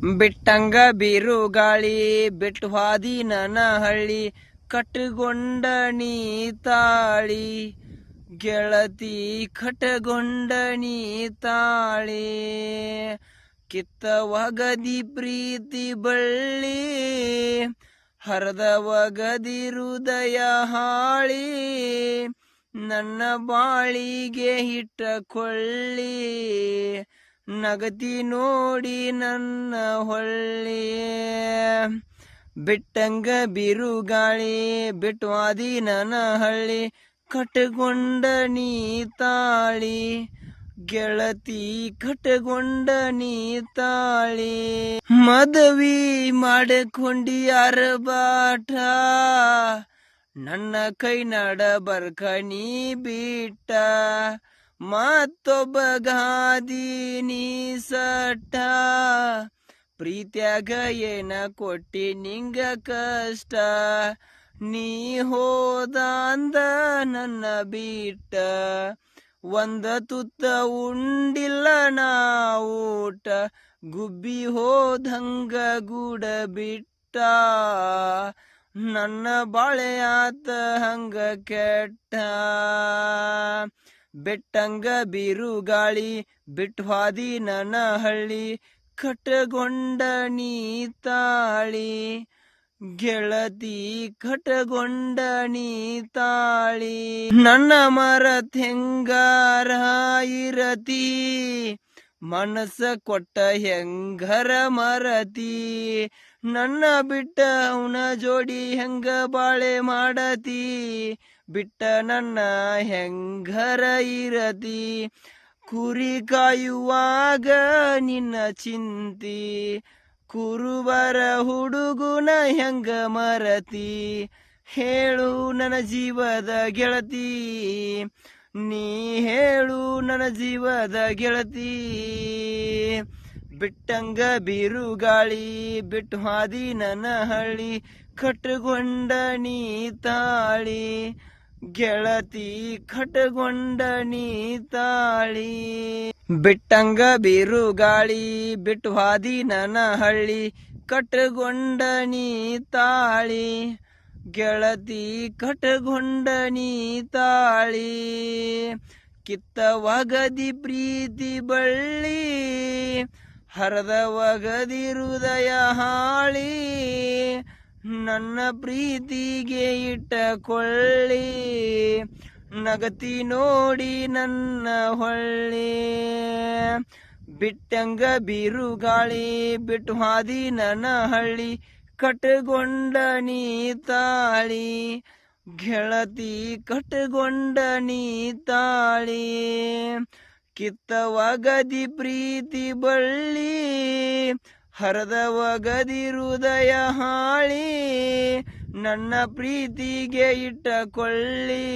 ಬಿಟ್ಟಂಗ ಬಿರುಗಾಳಿ ಬಿಟ್ಟು ಹಾದಿ ನನ್ನ ಹಳ್ಳಿ ಕಟ್ಟಗೊಂಡ ನೀ ತಾಳಿ ಗೆಳತಿ ಕಟ್ಟಗೊಂಡ ನೀ ತಾಳಿ ಕಿತ್ತ ಒಗದಿ ಪ್ರೀತಿ ಬಳ್ಳಿ ಹರದ ಒಗದಿ ಹೃದಯ ಹಾಳಿ ನನ್ನ ಬಾಳಿಗೆ ಹಿಟ್ಟ ಕೊಳ್ಳಿ ನಗತಿ ನೋಡಿ ನನ್ನ ಹೊಳ್ಳಿ ಬಿಟ್ಟಂಗ ಬಿರುಗಾಳಿ ಬಿಟ್ಟು ಆದಿ ನನ್ನ ಹಳ್ಳಿ ಕಟ್ಟಗೊಂಡ ನೀ ತಾಳಿ ಗೆಳತಿ ಕಟ್ಟಗೊಂಡ ನೀ ತಾಳಿ ಮದವಿ ಮಾಡಿಕೊಂಡಿ ಅರಬಾಟ ನನ್ನ ಕೈ ನಡ ಬರ್ಕ ನೀ ಬಿಟ್ಟ ಮತ್ತೊಬ್ಬ ಗಾದಿ ನೀ ಸಟ್ಟ ಪ್ರೀತ್ಯಾಗ ಏನ ಕೊಟ್ಟಿ ನಿಂಗ ಕಷ್ಟ ನೀ ಹೋದ ಅಂದ ನನ್ನ ಬಿಟ್ಟ ಒಂದ ತುತ್ತ ಉಂಡಿಲ್ಲ ನಾ ಊಟ ಗುಬ್ಬಿ ಹೋದಂಗ ಗೂಡ ಬಿಟ್ಟ ನನ್ನ ಬಾಳೆಯಾತ ಹಂಗ ಕೆಟ್ಟ ಬೆಟ್ಟಂಗ ಬಿರುಗಾಳಿ ಬಿಟ್ಟು ಹಾದಿ ನನ್ನ ಹಳ್ಳಿ ಕಟ್ಟಗೊಂಡ ನೀ ತಾಳಿ ಗೆಳತಿ ಕಟ್ಟಗೊಂಡ ನೀ ತಾಳಿ ನನ್ನ ಮರತ್ ಹೆಂಗಾರ ಇರತಿ ಮನಸ್ಸ ಕೊಟ್ಟ ಹೆಂಗರ ಮರತಿ ನನ್ನ ಬಿಟ್ಟ ಅವನ ಜೋಡಿ ಹೆಂಗ ಬಾಳೆ ಮಾಡತಿ ಬಿಟ್ಟ ನನ್ನ ಹೆಂಗರ ಇರತಿ ಕುರಿ ಕಾಯುವಾಗ ನಿನ್ನ ಚಿಂತಿ ಕುರುಬರ ಹುಡುಗುನ ಹೆಂಗ ಮರತಿ ಹೇಳು ನನ್ನ ಜೀವದ ಗೆಳತಿ ನೀ ಹೇಳು ನನ್ನ ಜೀವದ ಗೆಳತಿ ಬಿಟ್ಟಂಗ ಬಿರುಗಾಳಿ ಬಿಟ್ಟು ಹಾದಿ ನನ್ನ ಹಳ್ಳಿ ಕಟ್ಟಗೊಂಡ ನೀ ತಾಳಿ ಗೆಳತಿ ಕಟ್ಟಗೊಂಡ ನೀ ತಾಳಿ ಬಿಟ್ಟಂಗ ಬಿರುಗಾಳಿ ಬಿಟ್ಟು ಹಾದಿ ನನ್ನ ಹಳ್ಳಿ ಕಟ್ಟಗೊಂಡ ನೀ ತಾಳಿ ಗೆಳತಿ ಕಟ್ಟಗೊಂಡ ನೀ ತಾಳಿ ಕಿತ್ತ ಒಗದಿ ಪ್ರೀತಿ ಬಳ್ಳಿ ಹರದ ಒಗದಿ ಹೃದಯ ಹಾಳಿ ನನ್ನ ಪ್ರೀತಿಗೆ ಇಟ್ಟ ಕೊಳ್ಳಿ ನಗತಿ ನೋಡಿ ನನ್ನ ಹೊಳ್ಳಿ ಬಿಟ್ಟಂಗ ಬಿರುಗಾಳಿ ಬಿಟ್ಟು ಹಾದಿ ನನ್ನ ಹಳ್ಳಿ ಕಟ್ಟಗೊಂಡ ನೀ ತಾಳಿ ಗೆಳತಿ ಕಟ್ಟಗೊಂಡ ನೀ ತಾಳಿ ಕಿತ್ತ ಒಗದಿ ಪ್ರೀತಿ ಬಳ್ಳಿ ಹರದ ಒಗದಿ ಹೃದಯ ಹಾಳಿ ನನ್ನ ಪ್ರೀತಿಗೆ ಇಟ್ಟ ಕೊಳ್ಳಿ